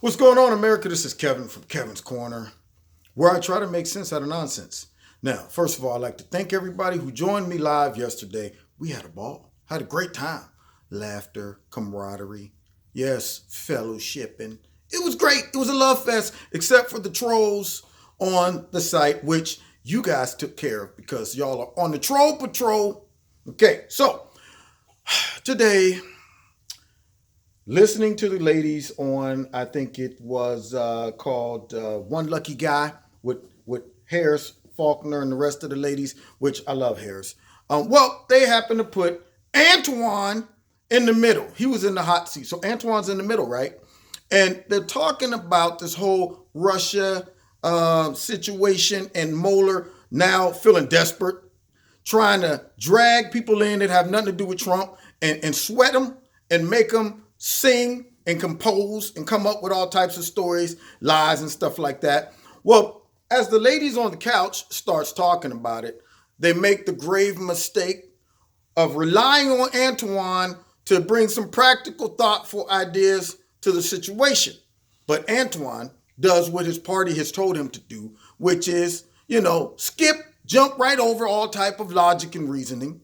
What's going on, America? This is Kevin from Kevin's Corner, where I try to make sense out of nonsense. Now, first of all, I'd like to thank everybody who joined me live yesterday. We had a ball, had a great time. Laughter, camaraderie, yes, fellowshipping. It was great. It was a love fest, except for the trolls on the site, which you guys took care of because y'all are on the troll patrol. Okay, so today, listening to the ladies on, I think it was called One Lucky Guy with Harris, Faulkner, and the rest of the ladies, which I love Harris. Well, they happened to put Antoine in the middle. He was in the hot seat. So Antoine's in the middle, right? And they're talking about this whole Russia situation and Mueller now feeling desperate, trying to drag people in that have nothing to do with Trump and sweat them and make them sing and compose and come up with all types of stories, lies and stuff like that. Well, as the ladies on the couch starts talking about it, they make the grave mistake of relying on Antoine to bring some practical, thoughtful ideas to the situation. But Antoine does what his party has told him to do, which is, skip, jump right over all type of logic and reasoning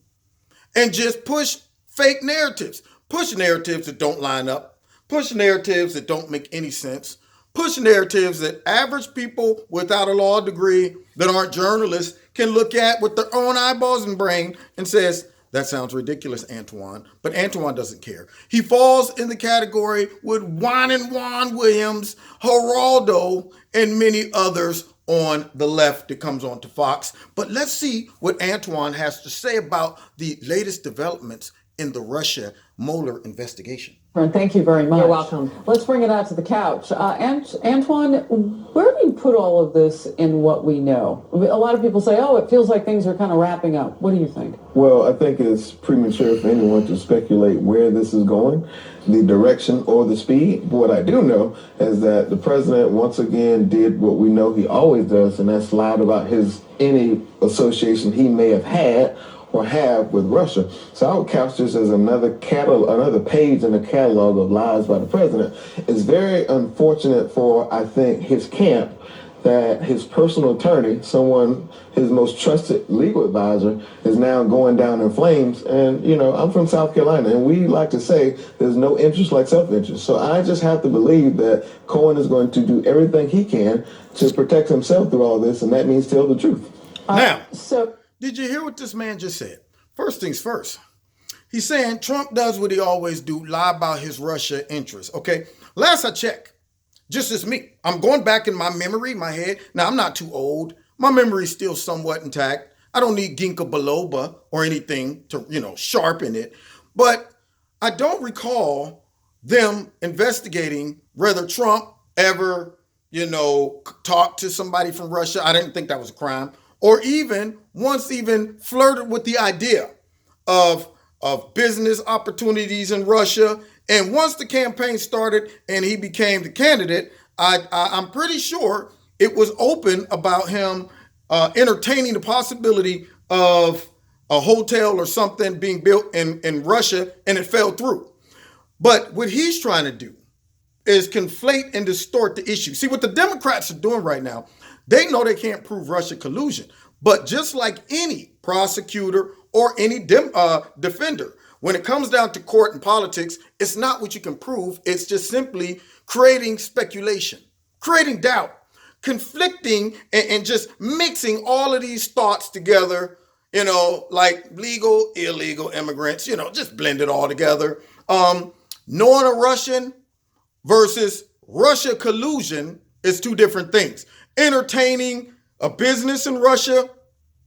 and just push fake narratives. Push narratives that don't line up. Push narratives that don't make any sense. Push narratives that average people without a law degree that aren't journalists can look at with their own eyeballs and brain and says, that sounds ridiculous, Antoine. But Antoine doesn't care. He falls in the category with Juan and Juan Williams, Geraldo, and many others on the left that comes on to Fox. But let's see what Antoine has to say about the latest developments in the Russia Mueller investigation. Thank you very much. You're welcome. Let's bring it out to the couch. Antoine, where do you put all of this in what we know? A lot of people say, it feels like things are kind of wrapping up. What do you think? Well, I think it's premature for anyone to speculate where this is going, the direction or the speed. But what I do know is that the president once again did what we know he always does, and that's lied about any association he may have had or have with Russia. So I would couch this as another page in the catalog of lies by the president. It's very unfortunate for, I think, his camp that his personal attorney, his most trusted legal advisor, is now going down in flames. And, I'm from South Carolina, and we like to say there's no interest like self-interest. So I just have to believe that Cohen is going to do everything he can to protect himself through all this, and that means tell the truth. Did you hear what this man just said? First things first. He's saying Trump does what he always do, lie about his Russia interests. Okay, last I checked, just as me, I'm going back in my memory, my head. Now, I'm not too old. My memory is still somewhat intact. I don't need ginkgo biloba or anything to, sharpen it. But I don't recall them investigating whether Trump ever, talked to somebody from Russia. I didn't think that was a crime. Or once flirted with the idea of business opportunities in Russia. And once the campaign started and he became the candidate, I'm pretty sure it was open about him entertaining the possibility of a hotel or something being built in Russia, and it fell through. But what he's trying to do is conflate and distort the issue. See, what the Democrats are doing right now, they know they can't prove Russia collusion. But just like any prosecutor or any defender, when it comes down to court and politics, it's not what you can prove. It's just simply creating speculation, creating doubt, conflicting and just mixing all of these thoughts together, like legal, illegal immigrants, just blend it all together. Knowing a Russian versus Russia collusion is two different things. Entertaining a business in Russia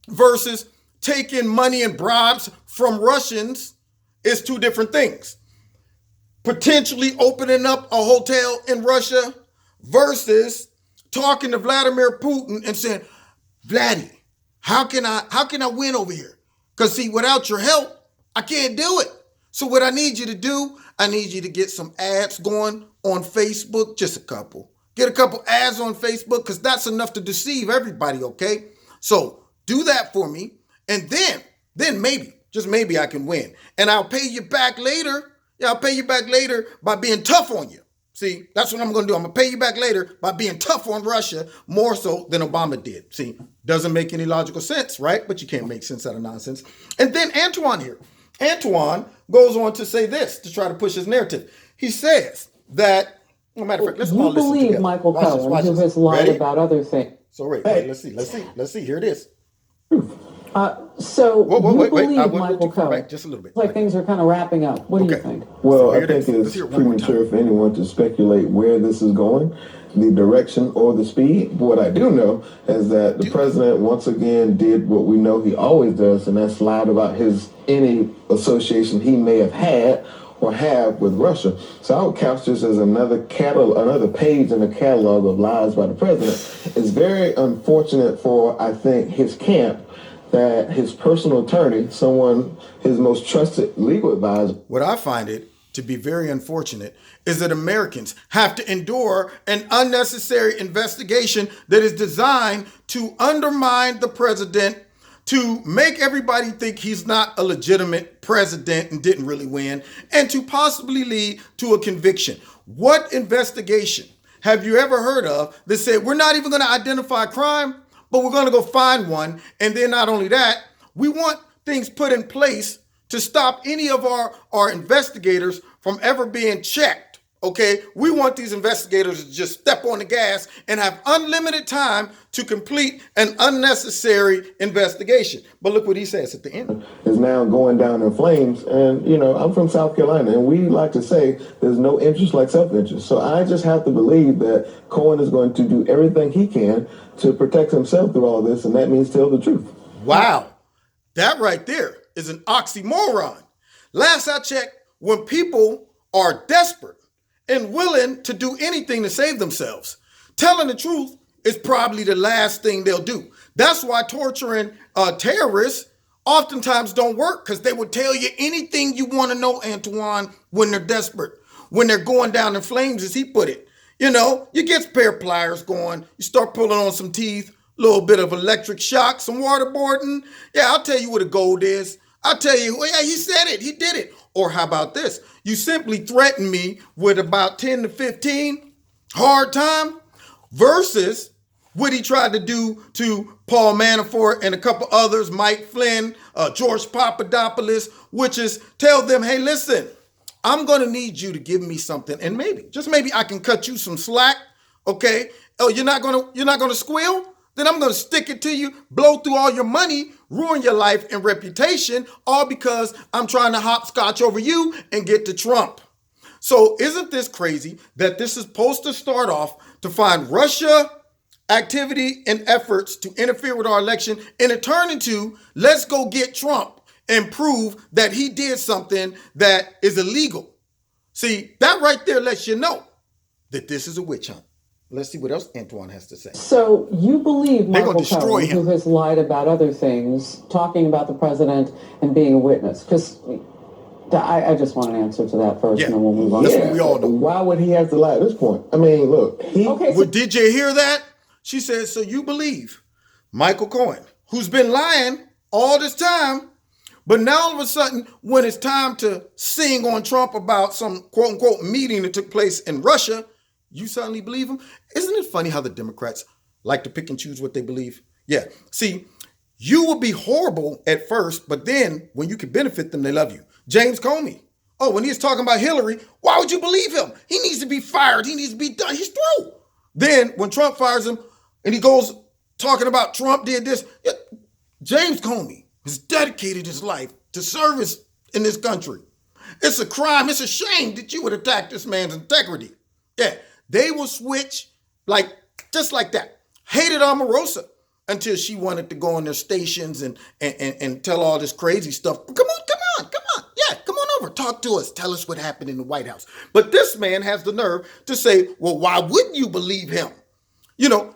versus taking money and bribes from Russians is two different things. Potentially opening up a hotel in Russia versus talking to Vladimir Putin and saying, Vladdy, how can I win over here? Because see, without your help, I can't do it. So what I need you to do, I need you to get some ads going on Facebook, just a couple. Get a couple ads on Facebook because that's enough to deceive everybody, okay? So do that for me, and then maybe, just maybe I can win. And I'll pay you back later. Yeah, I'll pay you back later by being tough on you. See, that's what I'm going to do. I'm going to pay you back later by being tough on Russia more so than Obama did. See, doesn't make any logical sense, right? But you can't make sense out of nonsense. And then Antoine here. Antoine goes on to say this to try to push his narrative. He says that, no matter of fact, let's all You listen believe together. Michael Watch this, Cohen, watch who this. has lied Ready? about other things. So wait, let's see. Here it is. So you Wait. I believe went a little Michael too far Cohen. back, just a little bit. Like things are kind of wrapping up. What do you Okay. think? Well, So here I it is. think Let's it's hear it one more time. premature for anyone to speculate where this is going, the direction or the speed. But what I do know is that the president once again did what we know he always does, and that's lied about any association he may have had or have with Russia. So I would couch this as another page in the catalog of lies by the president. It's very unfortunate for, I think, his camp that his personal attorney, his most trusted legal advisor. What I find it to be very unfortunate is that Americans have to endure an unnecessary investigation that is designed to undermine the president, to make everybody think he's not a legitimate president and didn't really win, and to possibly lead to a conviction. What investigation have you ever heard of that said we're not even going to identify crime, but we're going to go find one? And then not only that, we want things put in place to stop any of our investigators from ever being checked. Okay, we want these investigators to just step on the gas and have unlimited time to complete an unnecessary investigation. But look what he says at the end. Is now going down in flames. And, I'm from South Carolina, and we like to say there's no interest like self-interest. So I just have to believe that Cohen is going to do everything he can to protect himself through all this, and that means tell the truth. Wow, that right there is an oxymoron. Last I checked, when people are desperate and willing to do anything to save themselves, telling the truth is probably the last thing they'll do. That's why torturing terrorists oftentimes don't work, because they would tell you anything you want to know, Antoine, when they're desperate, when they're going down in flames, as he put it. You get a pair of pliers going, you start pulling on some teeth, a little bit of electric shock, some waterboarding. Yeah, I'll tell you what a gold is. I'll tell you, well, yeah, he said it, he did it. Or how about this? You simply threaten me with about 10 to 15 hard time versus what he tried to do to Paul Manafort and a couple others, Mike Flynn, George Papadopoulos, which is tell them, hey, listen, I'm going to need you to give me something, and just maybe I can cut you some slack. Okay? Oh, you're not going to squeal? Then I'm going to stick it to you, blow through all your money, ruin your life and reputation, all because I'm trying to hopscotch over you and get to Trump. So isn't this crazy that this is supposed to start off to find Russia activity and efforts to interfere with our election, and it turned into let's go get Trump and prove that he did something that is illegal. See, that right there lets you know that this is a witch hunt. Let's see what else Antoine has to say. So you believe Michael Cohen, him, who has lied about other things, talking about the president and being a witness? Because I just want an answer to that first, and then we'll move on. That's what we all know. Why would he have to lie at this point? I mean, look. Did you hear that? She said, so you believe Michael Cohen, who's been lying all this time, but now all of a sudden, when it's time to sing on Trump about some quote-unquote meeting that took place in Russia, you suddenly believe him? Isn't it funny how the Democrats like to pick and choose what they believe? Yeah. See, you will be horrible at first, but then when you can benefit them, they love you. James Comey. Oh, when he was talking about Hillary, why would you believe him? He needs to be fired. He needs to be done. He's through. Then when Trump fires him and he goes talking about Trump did this, James Comey has dedicated his life to service in this country. It's a crime. It's a shame that you would attack this man's integrity. Yeah. They will switch just like that. Hated Omarosa until she wanted to go on their stations and tell all this crazy stuff. Come on. Yeah, come on over. Talk to us. Tell us what happened in the White House. But this man has the nerve to say, well, why wouldn't you believe him?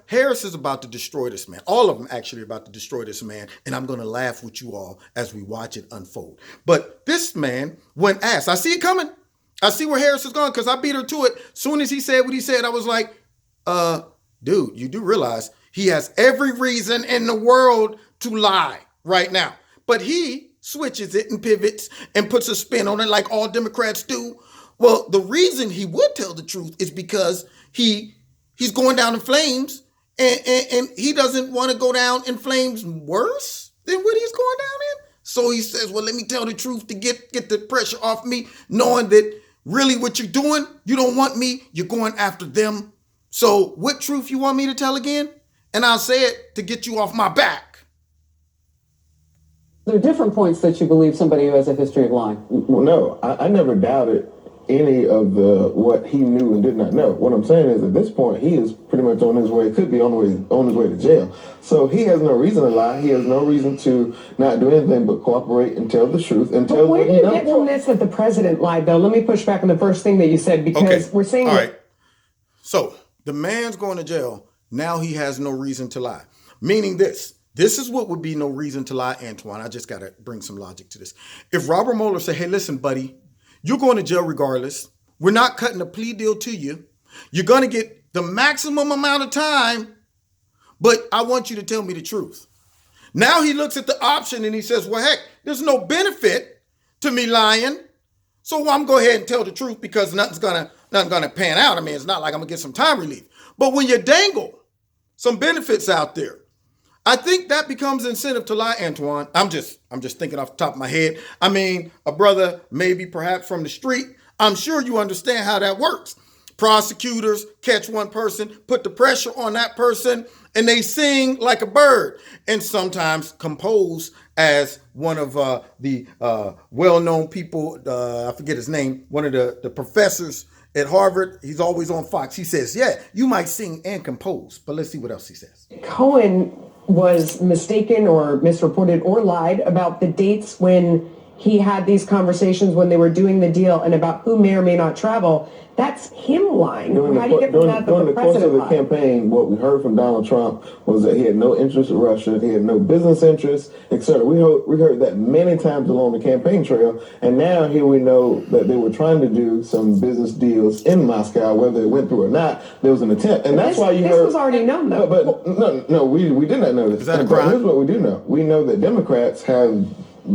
Harris is about to destroy this man. All of them actually are about to destroy this man. And I'm going to laugh with you all as we watch it unfold. But this man, when asked, I see it coming. I see where Harris is going because I beat her to it. Soon as he said what he said, I was like, dude, you do realize he has every reason in the world to lie right now. But he switches it and pivots and puts a spin on it like all Democrats do. Well, the reason he would tell the truth is because he's going down in flames, and he doesn't want to go down in flames worse than what he's going down in. So he says, well, let me tell the truth to get the pressure off me, knowing that really what you're doing, you don't want me, you're going after them. So what truth you want me to tell again? And I'll say it to get you off my back. There are different points that you believe somebody who has a history of lying. Well, no, I never doubted any of what he knew and did not know. What I'm saying is, at this point, he is pretty much on his way. Could be on his way to jail. So he has no reason to lie. He has no reason to not do anything but cooperate and tell the truth and tell. Where do you get from this that the president lied, though? Let me push back on the first thing that you said, because we're saying. All right. So the man's going to jail. Now he has no reason to lie. Meaning this. This is what would be no reason to lie, Antoine. I just got to bring some logic to this. If Robert Mueller said, hey, listen, buddy, you're going to jail regardless. We're not cutting a plea deal to you. You're going to get the maximum amount of time, but I want you to tell me the truth. Now he looks at the option and he says, well, heck, there's no benefit to me lying. So I'm going to go ahead and tell the truth because nothing's going to pan out. I mean, it's not like I'm going to get some time relief. But when you dangle some benefits out there, I think that becomes incentive to lie, Antoine. I'm just thinking off the top of my head. I mean, a brother maybe perhaps from the street. I'm sure you understand how that works. Prosecutors catch one person, put the pressure on that person, and they sing like a bird, and sometimes compose as one of the well-known people, I forget his name, one of the professors at Harvard. He's always on Fox. He says, yeah, you might sing and compose, but let's see what else he says. Cohen was mistaken or misreported or lied about the dates when he had these conversations when they were doing the deal and about who may or may not travel. That's him lying. How do you get from that? During the course of the lied? campaign, what we heard from Donald Trump was that he had no interest in Russia, he had no business interests, etc. We heard that many times along the campaign trail, and now here we know that they were trying to do some business deals in Moscow. Whether it went through or not, there was an attempt, and that's why you heard. This was already known, though. No, we did not know this. Is that a crime? Here's what we do know: we know that Democrats have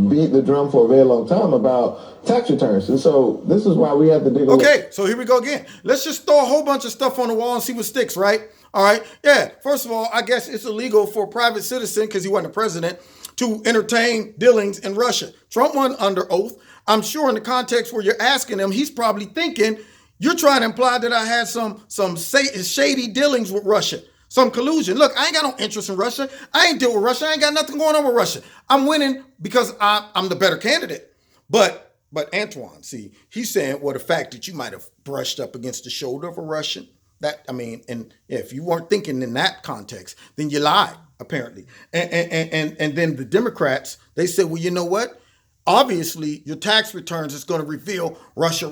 beat the drum for a very long time about tax returns. And so this is why we have to dig a Okay, so here we go again. Let's just throw a whole bunch of stuff on the wall and see what sticks, right? All right. Yeah, first of all, I guess it's illegal for a private citizen, because he wasn't a president, to entertain dealings in Russia. Trump won under oath. I'm sure in the context where you're asking him, he's probably thinking, you're trying to imply that I had some shady dealings with Russia. Some collusion. Look, I ain't got no interest in Russia. I ain't deal with Russia. I ain't got nothing going on with Russia. I'm winning because I'm the better candidate. But Antoine, see, he's saying, well, the fact that you might have brushed up against the shoulder of a Russian, and if you weren't thinking in that context, then you lied, apparently. And then the Democrats, they said, well, you know what? Obviously, your tax returns is going to reveal Russia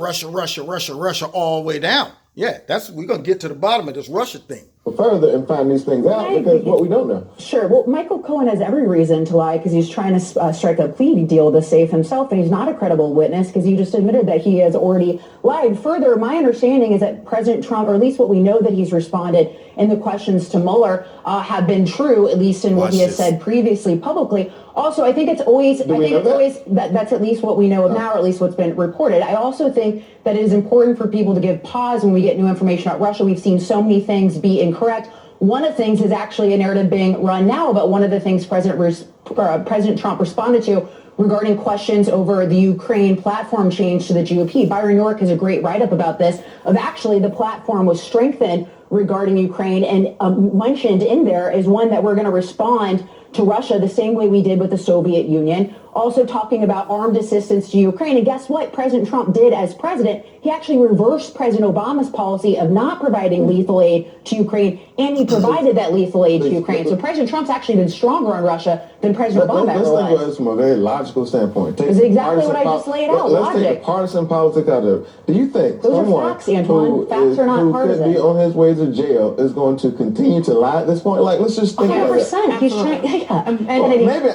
all the way down. Yeah, we're going to get to the bottom of this Russia thing. Further and find these things out, because what we don't know. Sure. Well, Michael Cohen has every reason to lie because he's trying to strike a plea deal to save himself, and he's not a credible witness because he just admitted that he has already lied. Further, my understanding is that President Trump, or at least what we know that he's responded in the questions to Mueller, have been true, at least in what he has said previously publicly. Also, I think it's always, that's at least what we know of now, or at least what's been reported. I also think that it is important for people to give pause when we get new information about Russia. We've seen so many things be incorrect. One of the things is actually a narrative being run now, but one of the things President Trump responded to regarding questions over the Ukraine platform change to the GOP. Byron York has a great write-up about this, of actually the platform was strengthened regarding Ukraine, and mentioned in there is one that we're going to respond to Russia the same way we did with the Soviet Union. Also talking about armed assistance to Ukraine. And guess what President Trump did as president? He actually reversed President Obama's policy of not providing lethal aid to Ukraine, and he provided that lethal aid to Ukraine. So President Trump's actually been stronger on Russia than President Obama ever was. Let's think of this from a very logical standpoint. That's exactly what I just laid out. Let's take the partisan politics out of it. Do you think those someone are facts, Antoine. Facts are not partisan. Could be on his way to jail is going to continue to lie at this point? Like, let's just think about it. 100%. He's trying.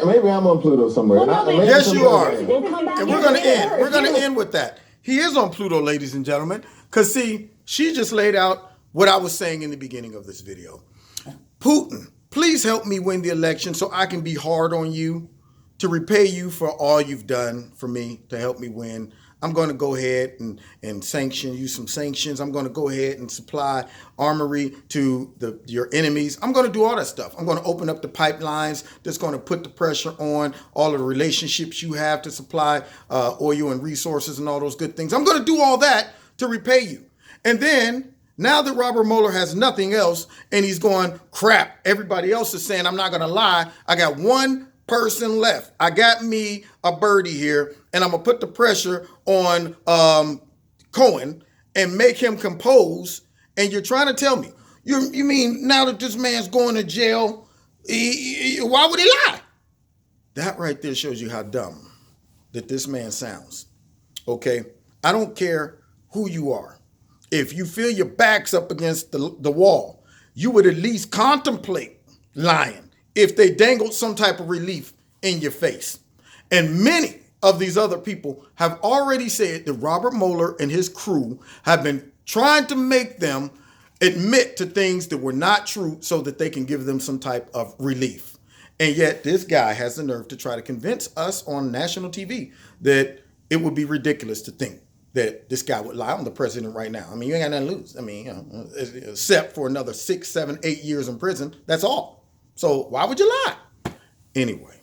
Maybe I'm on Pluto somewhere. Yes, you are. We'll come back and we're going to end. We're going to end with that. He is on Pluto, ladies and gentlemen. Because, see, she just laid out what I was saying in the beginning of this video. Putin, please help me win the election so I can be hard on you, to repay you for all you've done for me, to help me win. I'm going to go ahead and use some sanctions. I'm going to go ahead and supply armory to your enemies. I'm going to do all that stuff. I'm going to open up the pipelines that's going to put the pressure on all of the relationships you have to supply oil and resources and all those good things. I'm going to do all that to repay you. And then now that Robert Mueller has nothing else and he's going, crap, everybody else is saying I'm not going to lie. I got one person left. I got me a birdie here, and I'm going to put the pressure on Cohen and make him compose. And you're trying to tell me, you mean now that this man's going to jail, why would he lie? That right there shows you how dumb that this man sounds. Okay? I don't care who you are. If you feel your back's up against the wall, you would at least contemplate lying if they dangled some type of relief in your face. And many of these other people have already said that Robert Mueller and his crew have been trying to make them admit to things that were not true so that they can give them some type of relief. And yet this guy has the nerve to try to convince us on national TV that it would be ridiculous to think that this guy would lie on the president right now. I mean, you ain't got nothing to lose. I mean, except for another 6, 7, 8 years in prison. That's all. So why would you lie? Anyway,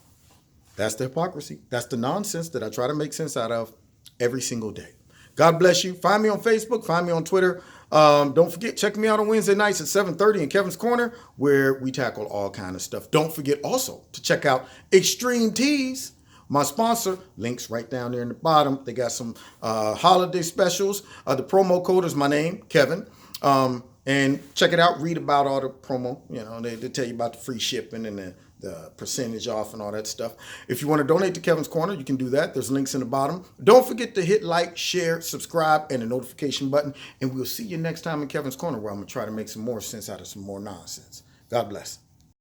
that's the hypocrisy. That's the nonsense that I try to make sense out of every single day. God bless you. Find me on Facebook. Find me on Twitter. Don't forget, check me out on Wednesday nights at 7:30 in Kevin's Corner, where we tackle all kind of stuff. Don't forget also to check out Extreme Tees, my sponsor. Links right down there in the bottom. They got some holiday specials. The promo code is my name, Kevin. And check it out. Read about all the promo. You know, they tell you about the free shipping and the percentage off and all that stuff. If you want to donate to Kevin's Corner, you can do that. There's links in the bottom. Don't forget to hit like, share, subscribe, and the notification button. And we'll see you next time in Kevin's Corner, where I'm going to try to make some more sense out of some more nonsense. God bless.